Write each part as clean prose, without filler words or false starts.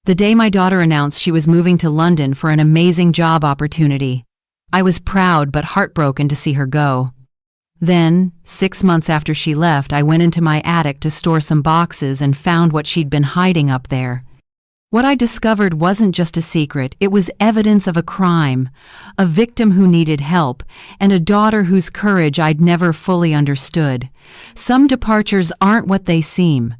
The day my daughter announced she was moving to London for an amazing job opportunity. I was proud but heartbroken to see her go. Then, 6 months after she left, I went into my attic to store some boxes and found what she'd been hiding up there. What I discovered wasn't just a secret, it was evidence of a crime, a victim who needed help, and a daughter whose courage I'd never fully understood. Some departures aren't what they seem.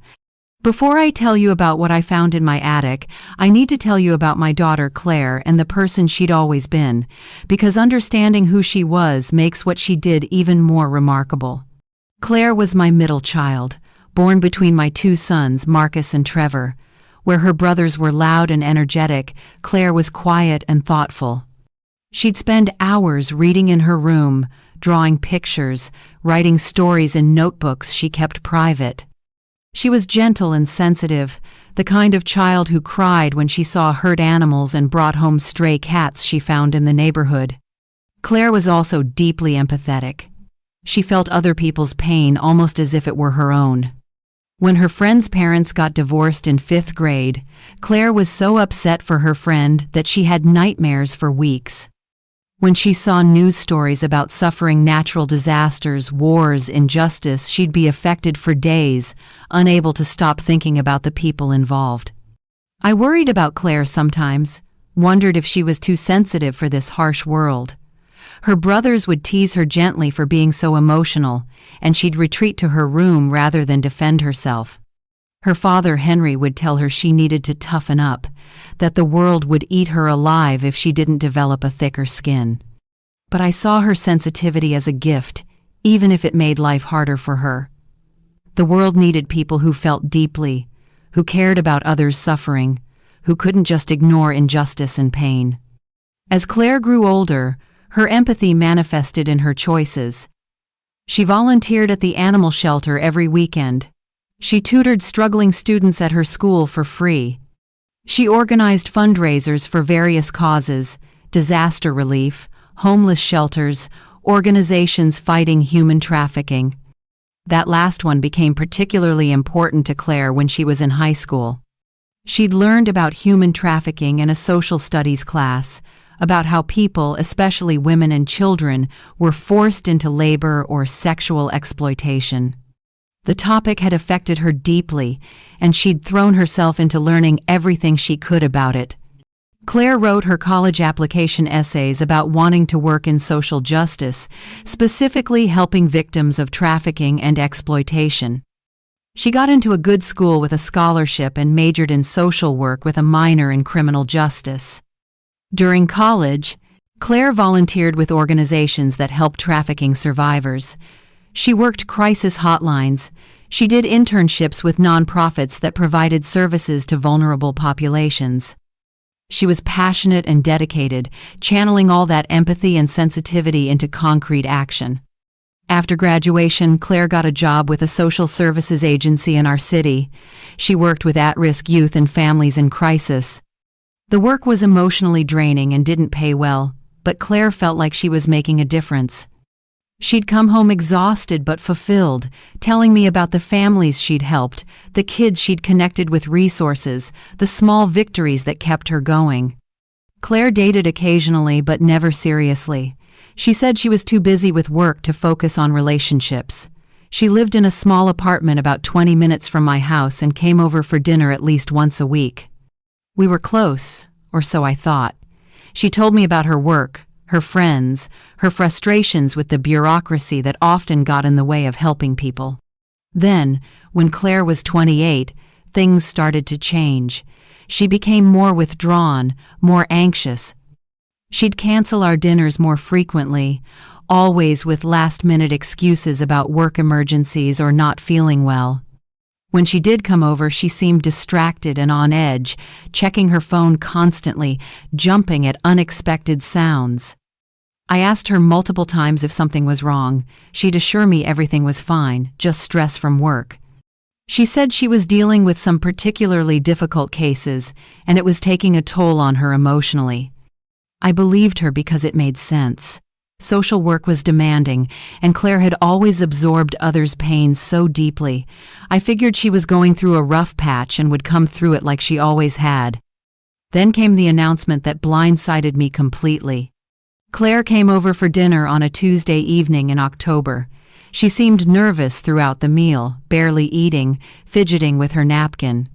Before I tell you about what I found in my attic, I need to tell you about my daughter Claire and the person she'd always been, because understanding who she was makes what she did even more remarkable. Claire was my middle child, born between my two sons, Marcus and Trevor. Where her brothers were loud and energetic, Claire was quiet and thoughtful. She'd spend hours reading in her room, drawing pictures, writing stories in notebooks she kept private. She was gentle and sensitive, the kind of child who cried when she saw hurt animals and brought home stray cats she found in the neighborhood. Claire was also deeply empathetic. She felt other people's pain almost as if it were her own. When her friend's parents got divorced in 5th grade, Claire was so upset for her friend that she had nightmares for weeks. When she saw news stories about suffering natural disasters, wars, injustice, she'd be affected for days, unable to stop thinking about the people involved. I worried about Claire sometimes, wondered if she was too sensitive for this harsh world. Her brothers would tease her gently for being so emotional, and she'd retreat to her room rather than defend herself. Her father, Henry, would tell her she needed to toughen up, that the world would eat her alive if she didn't develop a thicker skin. But I saw her sensitivity as a gift, even if it made life harder for her. The world needed people who felt deeply, who cared about others' suffering, who couldn't just ignore injustice and pain. As Claire grew older, her empathy manifested in her choices. She volunteered at the animal shelter every weekend. She tutored struggling students at her school for free. She organized fundraisers for various causes, disaster relief, homeless shelters, organizations fighting human trafficking. That last one became particularly important to Claire when she was in high school. She'd learned about human trafficking in a social studies class, about how people, especially women and children, were forced into labor or sexual exploitation. The topic had affected her deeply, and she'd thrown herself into learning everything she could about it. Claire wrote her college application essays about wanting to work in social justice, specifically helping victims of trafficking and exploitation. She got into a good school with a scholarship and majored in social work with a minor in criminal justice. During college, Claire volunteered with organizations that help trafficking survivors. She worked crisis hotlines. She did internships with nonprofits that provided services to vulnerable populations. She was passionate and dedicated, channeling all that empathy and sensitivity into concrete action. After graduation, Claire got a job with a social services agency in our city. She worked with at-risk youth and families in crisis. The work was emotionally draining and didn't pay well, but Claire felt like she was making a difference. She'd come home exhausted but fulfilled, telling me about the families she'd helped, the kids she'd connected with resources, the small victories that kept her going. Claire dated occasionally but never seriously. She said she was too busy with work to focus on relationships. She lived in a small apartment about 20 minutes from my house and came over for dinner at least once a week. We were close, or so I thought. She told me about her work, her friends, her frustrations with the bureaucracy that often got in the way of helping people. Then, when Claire was 28, things started to change. She became more withdrawn, more anxious. She'd cancel our dinners more frequently, always with last-minute excuses about work emergencies or not feeling well. When she did come over, she seemed distracted and on edge, checking her phone constantly, jumping at unexpected sounds. I asked her multiple times if something was wrong. She'd assure me everything was fine, just stress from work. She said she was dealing with some particularly difficult cases, and it was taking a toll on her emotionally. I believed her because it made sense. Social work was demanding, and Claire had always absorbed others' pain so deeply. I figured she was going through a rough patch and would come through it like she always had. Then came the announcement that blindsided me completely. Claire came over for dinner on a Tuesday evening in October. She seemed nervous throughout the meal, barely eating, fidgeting with her napkin.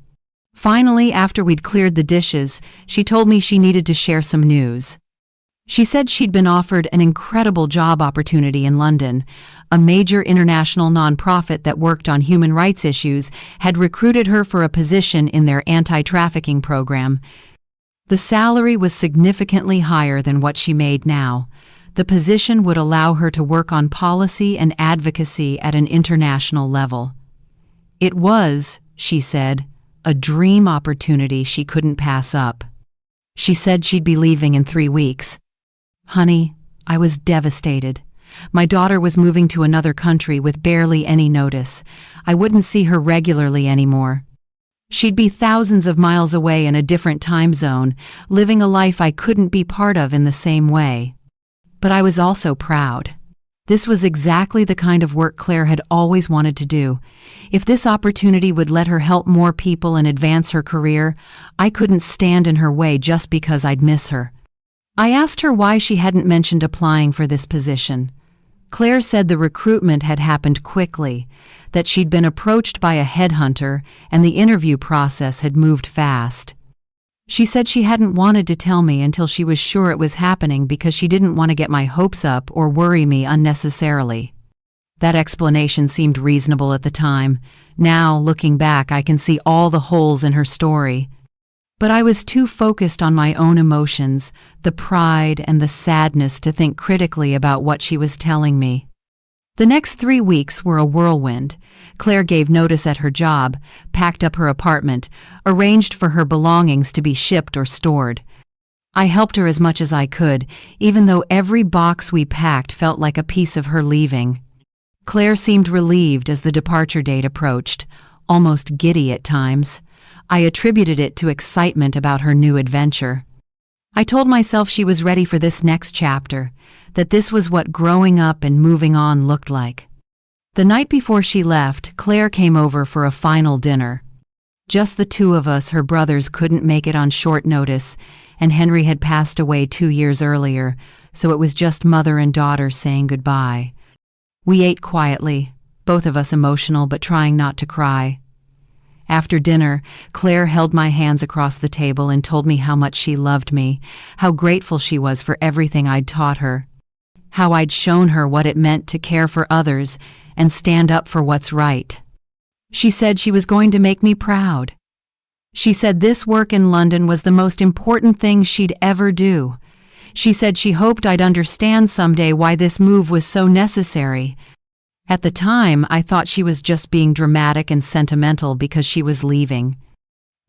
Finally, after we'd cleared the dishes, she told me she needed to share some news. She said she'd been offered an incredible job opportunity in London. A major international nonprofit that worked on human rights issues had recruited her for a position in their anti-trafficking program. The salary was significantly higher than what she made now. The position would allow her to work on policy and advocacy at an international level. It was, she said, a dream opportunity she couldn't pass up. She said she'd be leaving in 3 weeks. Honey, I was devastated. My daughter was moving to another country with barely any notice. I wouldn't see her regularly anymore. She'd be thousands of miles away in a different time zone, living a life I couldn't be part of in the same way. But I was also proud. This was exactly the kind of work Claire had always wanted to do. If this opportunity would let her help more people and advance her career, I couldn't stand in her way just because I'd miss her. I asked her why she hadn't mentioned applying for this position. Claire said the recruitment had happened quickly, that she'd been approached by a headhunter and the interview process had moved fast. She said she hadn't wanted to tell me until she was sure it was happening because she didn't want to get my hopes up or worry me unnecessarily. That explanation seemed reasonable at the time. Now, looking back, I can see all the holes in her story. But I was too focused on my own emotions, the pride and the sadness, to think critically about what she was telling me. The next 3 weeks were a whirlwind. Claire gave notice at her job, packed up her apartment, arranged for her belongings to be shipped or stored. I helped her as much as I could, even though every box we packed felt like a piece of her leaving. Claire seemed relieved as the departure date approached, almost giddy at times. I attributed it to excitement about her new adventure. I told myself she was ready for this next chapter, that this was what growing up and moving on looked like. The night before she left, Claire came over for a final dinner. Just the two of us. Her brothers couldn't make it on short notice, and Henry had passed away 2 years earlier, so it was just mother and daughter saying goodbye. We ate quietly, both of us emotional but trying not to cry. After dinner, Claire held my hands across the table and told me how much she loved me, how grateful she was for everything I'd taught her, how I'd shown her what it meant to care for others and stand up for what's right. She said she was going to make me proud. She said this work in London was the most important thing she'd ever do. She said she hoped I'd understand someday why this move was so necessary. At the time, I thought she was just being dramatic and sentimental because she was leaving.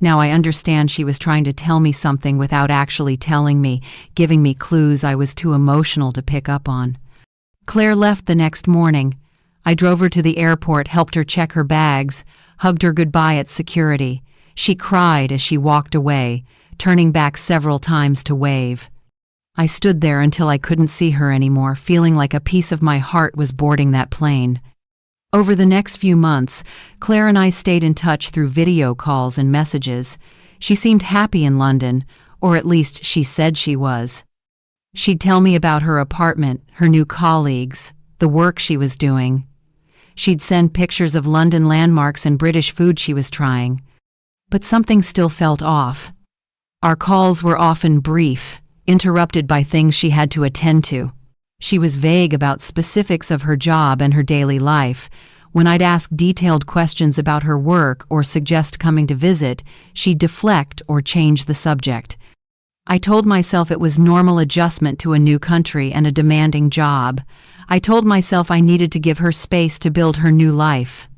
Now I understand she was trying to tell me something without actually telling me, giving me clues I was too emotional to pick up on. Claire left the next morning. I drove her to the airport, helped her check her bags, hugged her goodbye at security. She cried as she walked away, turning back several times to wave. I stood there until I couldn't see her anymore, feeling like a piece of my heart was boarding that plane. Over the next few months, Claire and I stayed in touch through video calls and messages. She seemed happy in London, or at least she said she was. She'd tell me about her apartment, her new colleagues, the work she was doing. She'd send pictures of London landmarks and British food she was trying. But something still felt off. Our calls were often brief, interrupted by things she had to attend to. She was vague about specifics of her job and her daily life. When I'd ask detailed questions about her work or suggest coming to visit, she'd deflect or change the subject. I told myself it was normal adjustment to a new country and a demanding job. I told myself I needed to give her space to build her new life.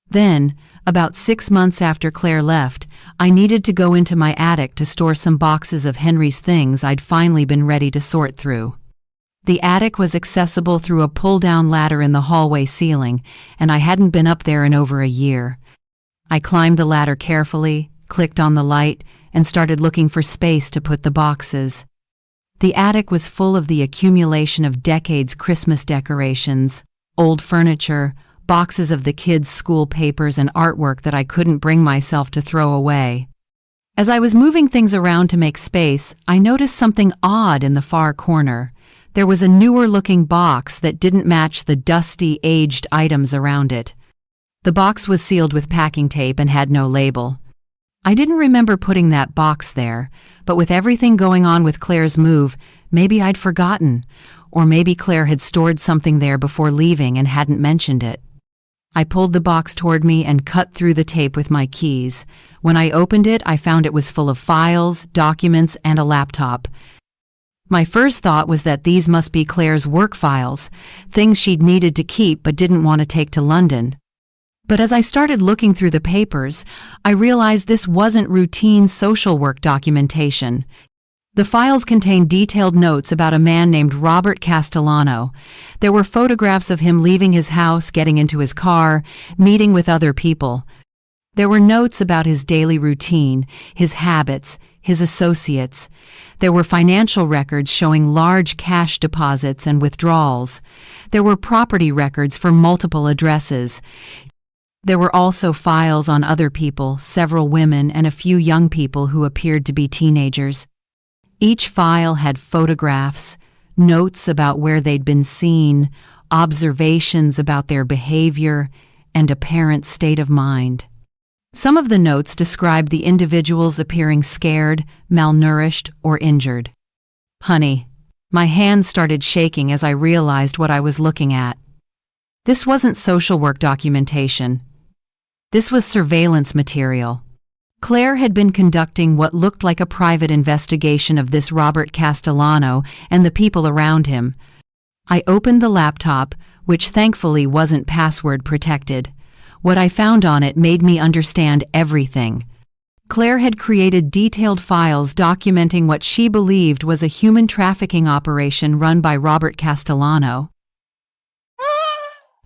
Then, about 6 months after Claire left, I needed to go into my attic to store some boxes of Henry's things I'd finally been ready to sort through. The attic was accessible through a pull-down ladder in the hallway ceiling, and I hadn't been up there in over a year. I climbed the ladder carefully, clicked on the light, and started looking for space to put the boxes. The attic was full of the accumulation of decades' Christmas decorations, old furniture, boxes of the kids' school papers and artwork that I couldn't bring myself to throw away. As I was moving things around to make space, I noticed something odd in the far corner. There was a newer-looking box that didn't match the dusty, aged items around it. The box was sealed with packing tape and had no label. I didn't remember putting that box there, but with everything going on with Claire's move, maybe I'd forgotten, or maybe Claire had stored something there before leaving and hadn't mentioned it. I pulled the box toward me and cut through the tape with my keys. When I opened it, I found it was full of files, documents, and a laptop. My first thought was that these must be Claire's work files, things she'd needed to keep but didn't want to take to London. But as I started looking through the papers, I realized this wasn't routine social work documentation. The files contained detailed notes about a man named Robert Castellano. There were photographs of him leaving his house, getting into his car, meeting with other people. There were notes about his daily routine, his habits, his associates. There were financial records showing large cash deposits and withdrawals. There were property records for multiple addresses. There were also files on other people, several women and a few young people who appeared to be teenagers. Each file had photographs, notes about where they'd been seen, observations about their behavior, and apparent state of mind. Some of the notes described the individuals appearing scared, malnourished, or injured. Honey, my hands started shaking as I realized what I was looking at. This wasn't social work documentation. This was surveillance material. Claire had been conducting what looked like a private investigation of this Robert Castellano and the people around him. I opened the laptop, which thankfully wasn't password protected. What I found on it made me understand everything. Claire had created detailed files documenting what she believed was a human trafficking operation run by Robert Castellano.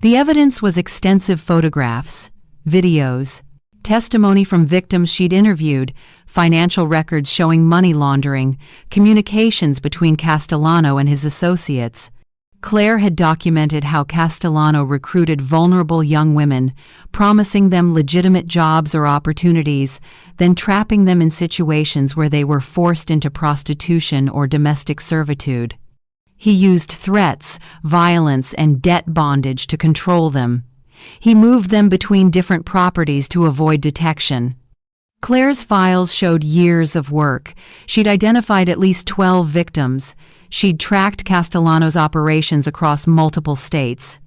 The evidence was extensive photographs, videos, testimony from victims she'd interviewed, financial records showing money laundering, communications between Castellano and his associates. Claire had documented how Castellano recruited vulnerable young women, promising them legitimate jobs or opportunities, then trapping them in situations where they were forced into prostitution or domestic servitude. He used threats, violence, and debt bondage to control them. He moved them between different properties to avoid detection. Claire's files showed years of work. She'd identified at least 12 victims. She'd tracked Castellano's operations across multiple states.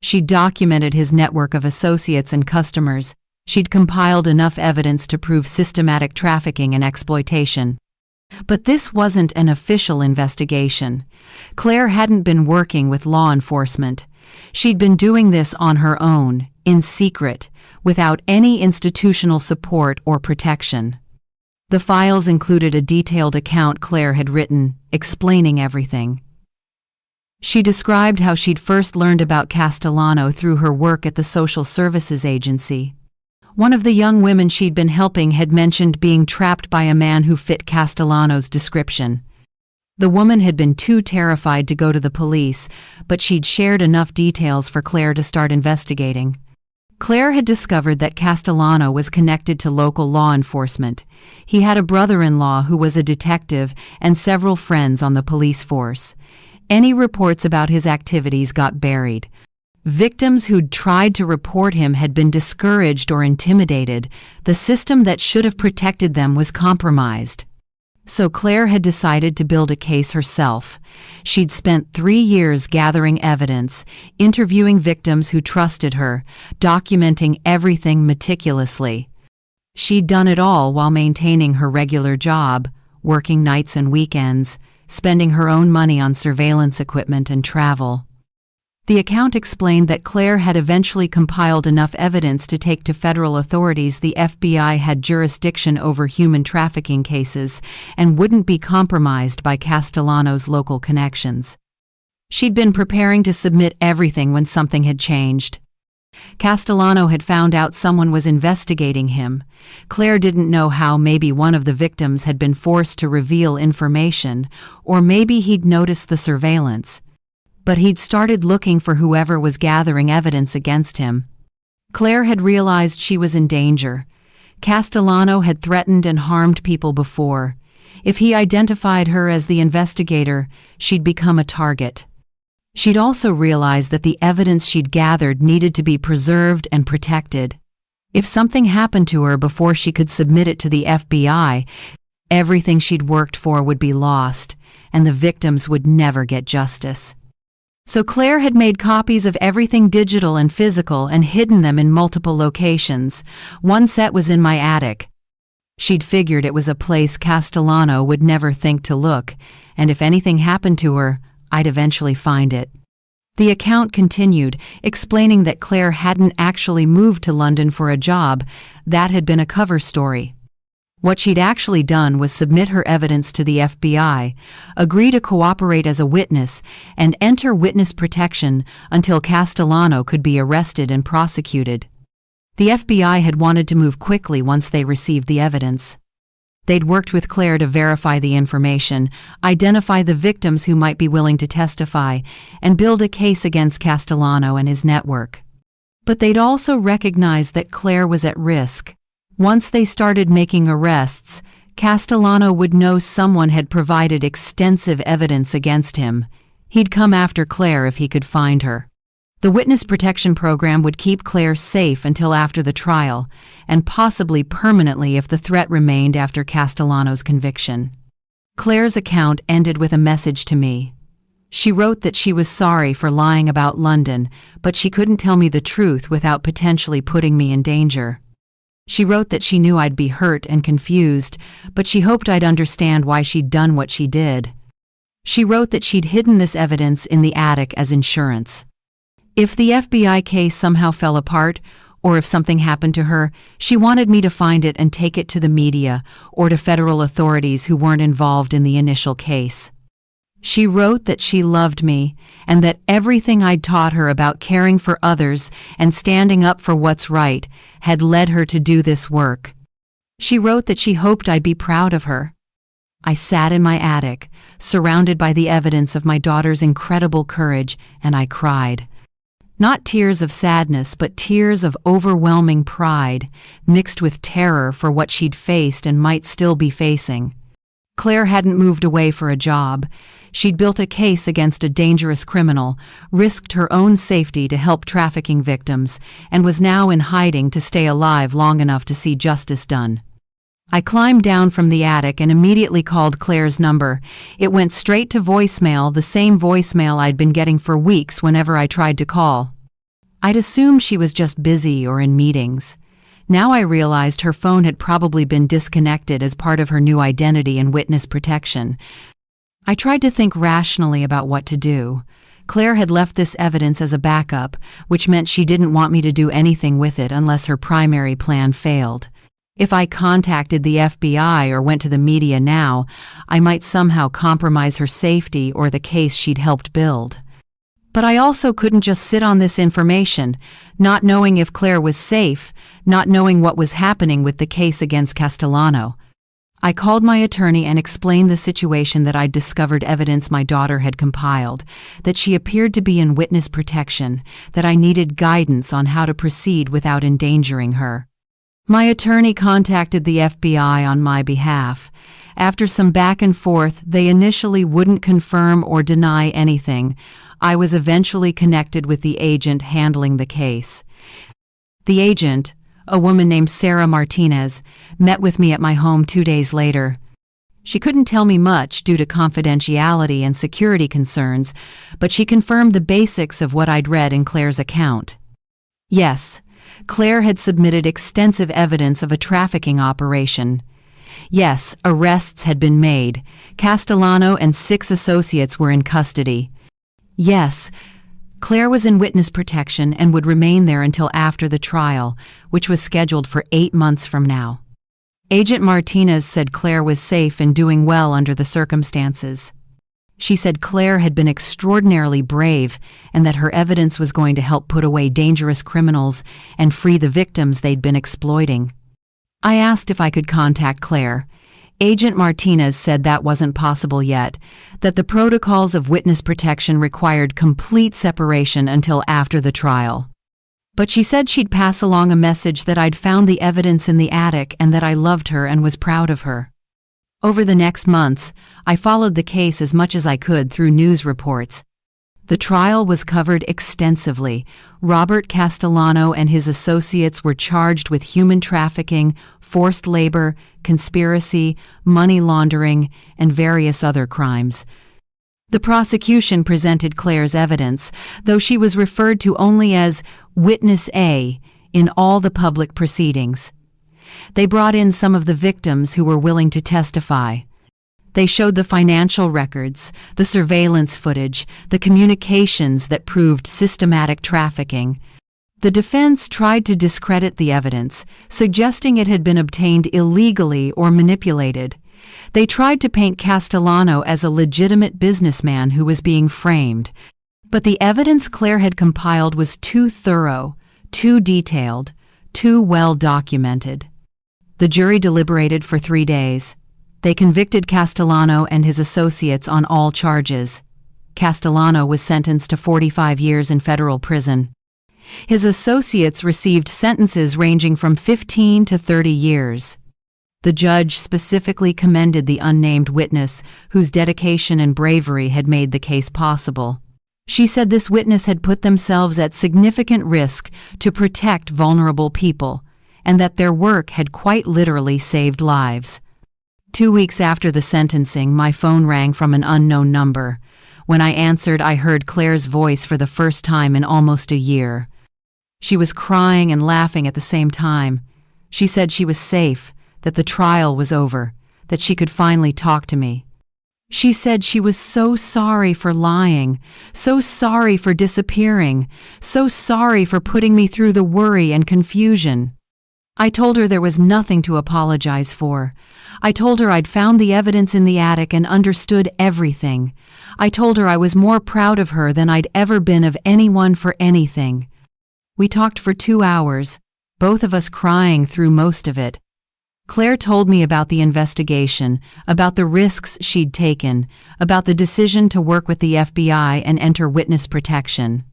She'd documented his network of associates and customers. She'd compiled enough evidence to prove systematic trafficking and exploitation. But this wasn't an official investigation. Claire hadn't been working with law enforcement. She'd been doing this on her own, in secret, without any institutional support or protection. The files included a detailed account Claire had written, explaining everything. She described how she'd first learned about Castellano through her work at the social services agency. One of the young women she'd been helping had mentioned being trapped by a man who fit Castellano's description. The woman had been too terrified to go to the police, but she'd shared enough details for Claire to start investigating. Claire had discovered that Castellano was connected to local law enforcement. He had a brother-in-law who was a detective and several friends on the police force. Any reports about his activities got buried. Victims who'd tried to report him had been discouraged or intimidated. The system that should have protected them was compromised. So Claire had decided to build a case herself. She'd spent 3 years gathering evidence, interviewing victims who trusted her, documenting everything meticulously. She'd done it all while maintaining her regular job, working nights and weekends, spending her own money on surveillance equipment and travel. The account explained that Claire had eventually compiled enough evidence to take to federal authorities the FBI had jurisdiction over human trafficking cases and wouldn't be compromised by Castellano's local connections. She'd been preparing to submit everything when something had changed. Castellano had found out someone was investigating him. Claire didn't know how. Maybe one of the victims had been forced to reveal information, or maybe he'd noticed the surveillance. But he'd started looking for whoever was gathering evidence against him. Claire had realized she was in danger. Castellano had threatened and harmed people before. If he identified her as the investigator, she'd become a target. She'd also realized that the evidence she'd gathered needed to be preserved and protected. If something happened to her before she could submit it to the FBI, everything she'd worked for would be lost, and the victims would never get justice. So Claire had made copies of everything digital and physical and hidden them in multiple locations. One set was in my attic. She'd figured it was a place Castellano would never think to look, and if anything happened to her, I'd eventually find it. The account continued, explaining that Claire hadn't actually moved to London for a job. That had been a cover story. What she'd actually done was submit her evidence to the FBI, agree to cooperate as a witness, and enter witness protection until Castellano could be arrested and prosecuted. The FBI had wanted to move quickly once they received the evidence. They'd worked with Claire to verify the information, identify the victims who might be willing to testify, and build a case against Castellano and his network. But they'd also recognized that Claire was at risk. Once they started making arrests, Castellano would know someone had provided extensive evidence against him. He'd come after Claire if he could find her. The witness protection program would keep Claire safe until after the trial, and possibly permanently if the threat remained after Castellano's conviction. Claire's account ended with a message to me. She wrote that she was sorry for lying about London, but she couldn't tell me the truth without potentially putting me in danger. She wrote that she knew I'd be hurt and confused, but she hoped I'd understand why she'd done what she did. She wrote that she'd hidden this evidence in the attic as insurance. If the FBI case somehow fell apart, or if something happened to her, she wanted me to find it and take it to the media or to federal authorities who weren't involved in the initial case. She wrote that she loved me and that everything I'd taught her about caring for others and standing up for what's right had led her to do this work. She wrote that she hoped I'd be proud of her. I sat in my attic, surrounded by the evidence of my daughter's incredible courage, and I cried. Not tears of sadness, but tears of overwhelming pride, mixed with terror for what she'd faced and might still be facing. Claire hadn't moved away for a job. She'd built a case against a dangerous criminal, risked her own safety to help trafficking victims, and was now in hiding to stay alive long enough to see justice done. I climbed down from the attic and immediately called Claire's number. It went straight to voicemail, the same voicemail I'd been getting for weeks whenever I tried to call. I'd assumed she was just busy or in meetings. Now I realized her phone had probably been disconnected as part of her new identity in witness protection. I tried to think rationally about what to do. Claire had left this evidence as a backup, which meant she didn't want me to do anything with it unless her primary plan failed. If I contacted the FBI or went to the media now, I might somehow compromise her safety or the case she'd helped build. But I also couldn't just sit on this information, not knowing if Claire was safe, not knowing what was happening with the case against Castellano. I called my attorney and explained the situation, that I'd discovered evidence my daughter had compiled, that she appeared to be in witness protection, that I needed guidance on how to proceed without endangering her. My attorney contacted the FBI on my behalf. After some back and forth, they initially wouldn't confirm or deny anything. I was eventually connected with the agent handling the case. The agent, a woman named Sarah Martinez, met with me at my home 2 days later. She couldn't tell me much due to confidentiality and security concerns, but she confirmed the basics of what I'd read in Claire's account. Yes, Claire had submitted extensive evidence of a trafficking operation. Yes, arrests had been made. Castellano and 6 associates were in custody. Yes, Claire was in witness protection and would remain there until after the trial, which was scheduled for 8 months from now. Agent Martinez said Claire was safe and doing well under the circumstances. She said Claire had been extraordinarily brave and that her evidence was going to help put away dangerous criminals and free the victims they'd been exploiting. I asked if I could contact Claire. Agent Martinez said that wasn't possible yet, that the protocols of witness protection required complete separation until after the trial. But she said she'd pass along a message that I'd found the evidence in the attic and that I loved her and was proud of her. Over the next months, I followed the case as much as I could through news reports. The trial was covered extensively. Robert Castellano and his associates were charged with human trafficking, forced labor, conspiracy, money laundering, and various other crimes. The prosecution presented Claire's evidence, though she was referred to only as Witness A in all the public proceedings. They brought in some of the victims who were willing to testify. They showed the financial records, the surveillance footage, the communications that proved systematic trafficking. The defense tried to discredit the evidence, suggesting it had been obtained illegally or manipulated. They tried to paint Castellano as a legitimate businessman who was being framed. But the evidence Claire had compiled was too thorough, too detailed, too well documented. The jury deliberated for 3 days. They convicted Castellano and his associates on all charges. Castellano was sentenced to 45 years in federal prison. His associates received sentences ranging from 15 to 30 years. The judge specifically commended the unnamed witness, whose dedication and bravery had made the case possible. She said this witness had put themselves at significant risk to protect vulnerable people, and that their work had quite literally saved lives. 2 weeks after the sentencing, my phone rang from an unknown number. When I answered, I heard Claire's voice for the first time in almost a year. She was crying and laughing at the same time. She said she was safe, that the trial was over, that she could finally talk to me. She said she was so sorry for lying, so sorry for disappearing, so sorry for putting me through the worry and confusion. I told her there was nothing to apologize for. I told her I'd found the evidence in the attic and understood everything. I told her I was more proud of her than I'd ever been of anyone for anything. We talked for 2 hours, both of us crying through most of it. Claire told me about the investigation, about the risks she'd taken, about the decision to work with the FBI and enter witness protection.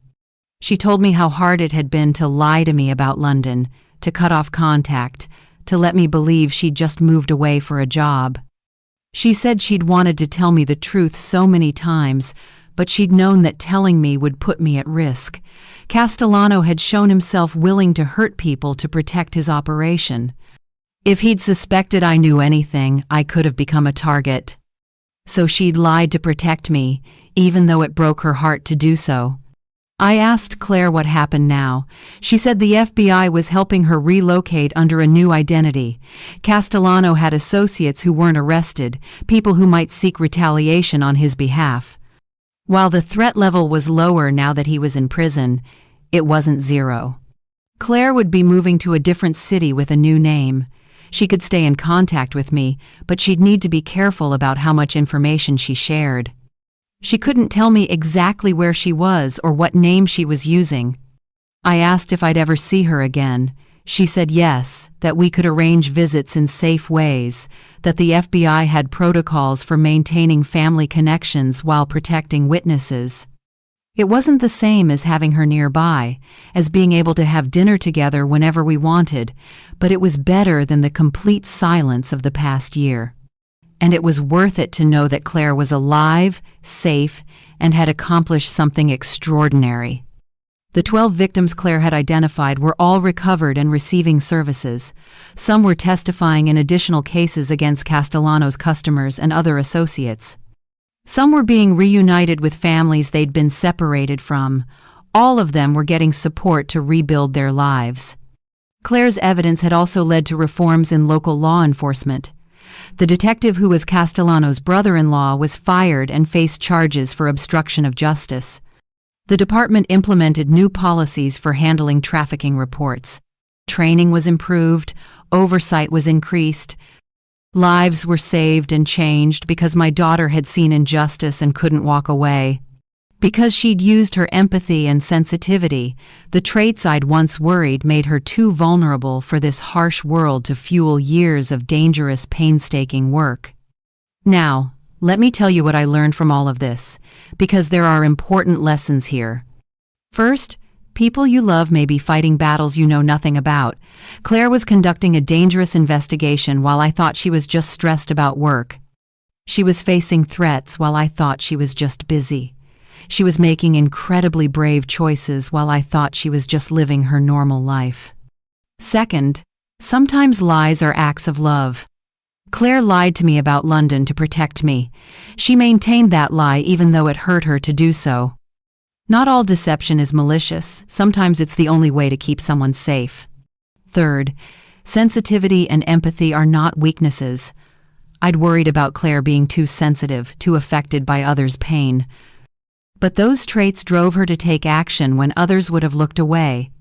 She told me how hard it had been to lie to me about London, to cut off contact, to let me believe she'd just moved away for a job. She said she'd wanted to tell me the truth so many times, but she'd known that telling me would put me at risk. Castellano had shown himself willing to hurt people to protect his operation. If he'd suspected I knew anything, I could have become a target. So she'd lied to protect me, even though it broke her heart to do so. I asked Claire what happened now. She said the FBI was helping her relocate under a new identity. Castellano had associates who weren't arrested, people who might seek retaliation on his behalf. While the threat level was lower now that he was in prison, it wasn't zero. Claire would be moving to a different city with a new name. She could stay in contact with me, but she'd need to be careful about how much information she shared. She couldn't tell me exactly where she was or what name she was using. I asked if I'd ever see her again. She said yes, that we could arrange visits in safe ways, that the FBI had protocols for maintaining family connections while protecting witnesses. It wasn't the same as having her nearby, as being able to have dinner together whenever we wanted, but it was better than the complete silence of the past year. And it was worth it to know that Claire was alive, safe, and had accomplished something extraordinary. The 12 victims Claire had identified were all recovered and receiving services. Some were testifying in additional cases against Castellano's customers and other associates. Some were being reunited with families they'd been separated from. All of them were getting support to rebuild their lives. Claire's evidence had also led to reforms in local law enforcement. The detective who was Castellano's brother-in-law was fired and faced charges for obstruction of justice. The department implemented new policies for handling trafficking reports. Training was improved, oversight was increased. Lives were saved and changed because my daughter had seen injustice and couldn't walk away. Because she'd used her empathy and sensitivity, the traits I'd once worried made her too vulnerable for this harsh world to fuel years of dangerous, painstaking work. Now, let me tell you what I learned from all of this, because there are important lessons here. First, People you love may be fighting battles you know nothing about. Claire was conducting a dangerous investigation while I thought she was just stressed about work. She was facing threats while I thought she was just busy. She was making incredibly brave choices while I thought she was just living her normal life. Second, sometimes lies are acts of love. Claire lied to me about London to protect me. She maintained that lie even though it hurt her to do so. Not all deception is malicious. Sometimes it's the only way to keep someone safe. Third, sensitivity and empathy are not weaknesses. I'd worried about Claire being too sensitive, too affected by others' pain. But those traits drove her to take action when others would have looked away.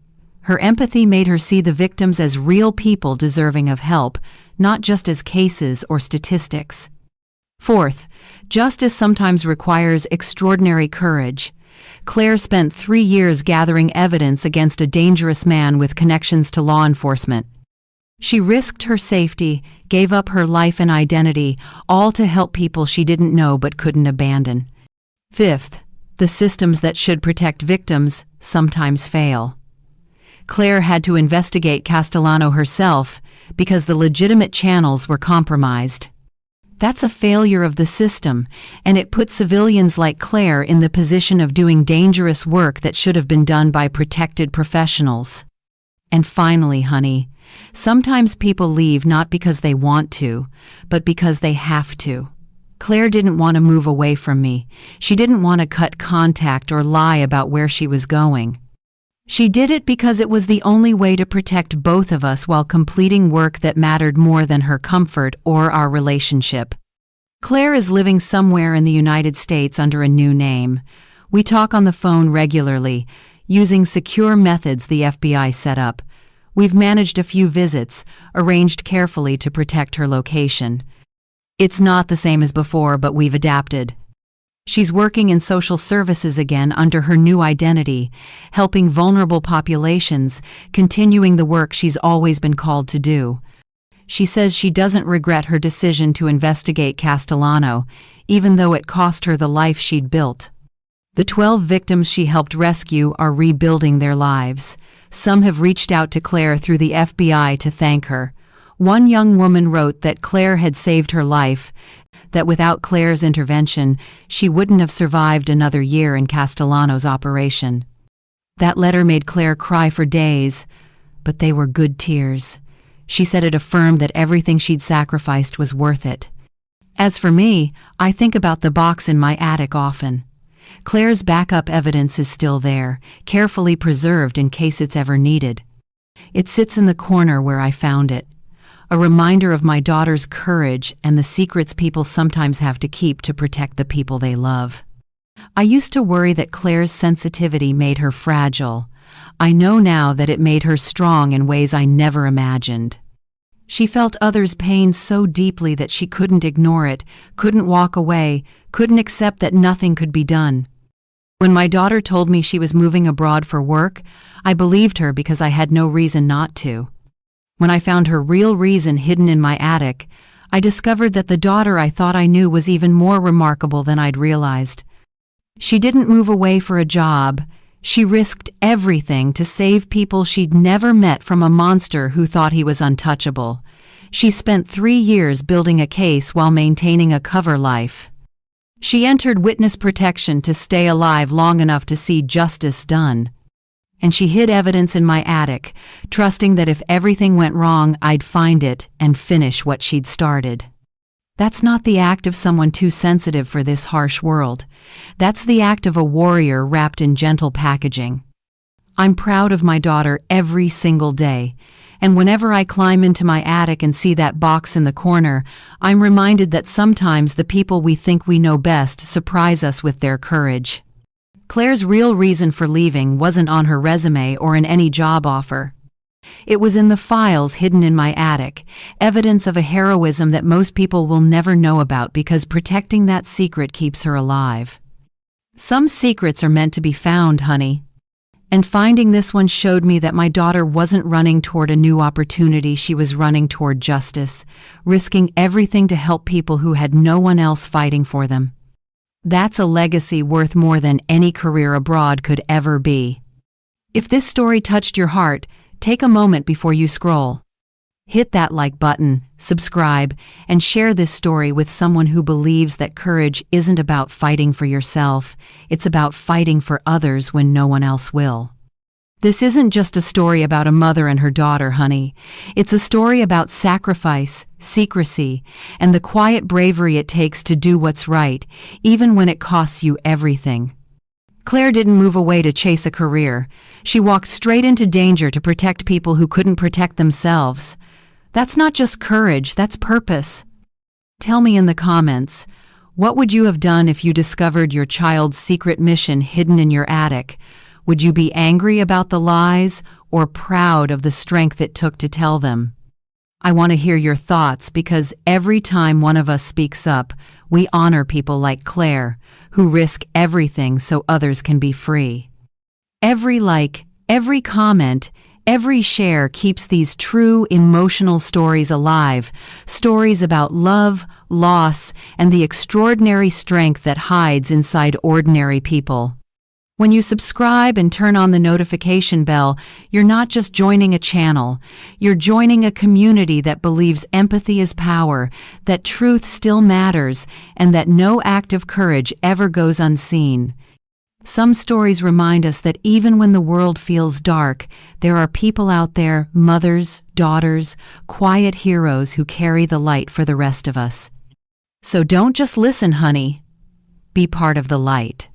Her empathy made her see the victims as real people deserving of help, not just as cases or statistics. Fourth, justice sometimes requires extraordinary courage. Claire spent 3 years gathering evidence against a dangerous man with connections to law enforcement. She risked her safety, gave up her life and identity, all to help people she didn't know but couldn't abandon. Fifth, the systems that should protect victims sometimes fail. Claire had to investigate Castellano herself because the legitimate channels were compromised. That's a failure of the system, and it put civilians like Claire in the position of doing dangerous work that should have been done by protected professionals. And finally, honey, sometimes people leave not because they want to, but because they have to. Claire didn't want to move away from me. She didn't want to cut contact or lie about where she was going. She did it because it was the only way to protect both of us while completing work that mattered more than her comfort or our relationship. Claire is living somewhere in the United States under a new name. We talk on the phone regularly, using secure methods the FBI set up. We've managed a few visits, arranged carefully to protect her location. It's not the same as before, but we've adapted. She's working in social services again under her new identity, helping vulnerable populations, continuing the work she's always been called to do. She says she doesn't regret her decision to investigate Castellano, even though it cost her the life she'd built. The 12 victims she helped rescue are rebuilding their lives. Some have reached out to Claire through the FBI to thank her. One young woman wrote that Claire had saved her life, that without Claire's intervention, she wouldn't have survived another year in Castellano's operation. That letter made Claire cry for days, but they were good tears. She said it affirmed that everything she'd sacrificed was worth it. As for me, I think about the box in my attic often. Claire's backup evidence is still there, carefully preserved in case it's ever needed. It sits in the corner where I found it. A reminder of my daughter's courage and the secrets people sometimes have to keep to protect the people they love. I used to worry that Claire's sensitivity made her fragile. I know now that it made her strong in ways I never imagined. She felt others' pain so deeply that she couldn't ignore it, couldn't walk away, couldn't accept that nothing could be done. When my daughter told me she was moving abroad for work, I believed her because I had no reason not to. When I found her real reason hidden in my attic, I discovered that the daughter I thought I knew was even more remarkable than I'd realized. She didn't move away for a job. She risked everything to save people she'd never met from a monster who thought he was untouchable. She spent 3 years building a case while maintaining a cover life. She entered witness protection to stay alive long enough to see justice done. And she hid evidence in my attic, trusting that if everything went wrong, I'd find it and finish what she'd started. That's not the act of someone too sensitive for this harsh world. That's the act of a warrior wrapped in gentle packaging. I'm proud of my daughter every single day, and whenever I climb into my attic and see that box in the corner, I'm reminded that sometimes the people we think we know best surprise us with their courage. Claire's real reason for leaving wasn't on her resume or in any job offer. It was in the files hidden in my attic, evidence of a heroism that most people will never know about because protecting that secret keeps her alive. Some secrets are meant to be found, honey. And finding this one showed me that my daughter wasn't running toward a new opportunity, she was running toward justice, risking everything to help people who had no one else fighting for them. That's a legacy worth more than any career abroad could ever be. If this story touched your heart, take a moment before you scroll. Hit that like button, subscribe, and share this story with someone who believes that courage isn't about fighting for yourself, it's about fighting for others when no one else will. This isn't just a story about a mother and her daughter, honey. It's a story about sacrifice, secrecy, and the quiet bravery it takes to do what's right, even when it costs you everything. Claire didn't move away to chase a career. She walked straight into danger to protect people who couldn't protect themselves. That's not just courage, that's purpose. Tell me in the comments, what would you have done if you discovered your child's secret mission hidden in your attic? Would you be angry about the lies or proud of the strength it took to tell them? I want to hear your thoughts because every time one of us speaks up, we honor people like Claire, who risk everything so others can be free. Every like, every comment, every share keeps these true emotional stories alive, stories about love, loss, and the extraordinary strength that hides inside ordinary people. When you subscribe and turn on the notification bell, you're not just joining a channel, you're joining a community that believes empathy is power, that truth still matters, and that no act of courage ever goes unseen. Some stories remind us that even when the world feels dark, there are people out there, mothers, daughters, quiet heroes who carry the light for the rest of us. So don't just listen, honey. Be part of the light.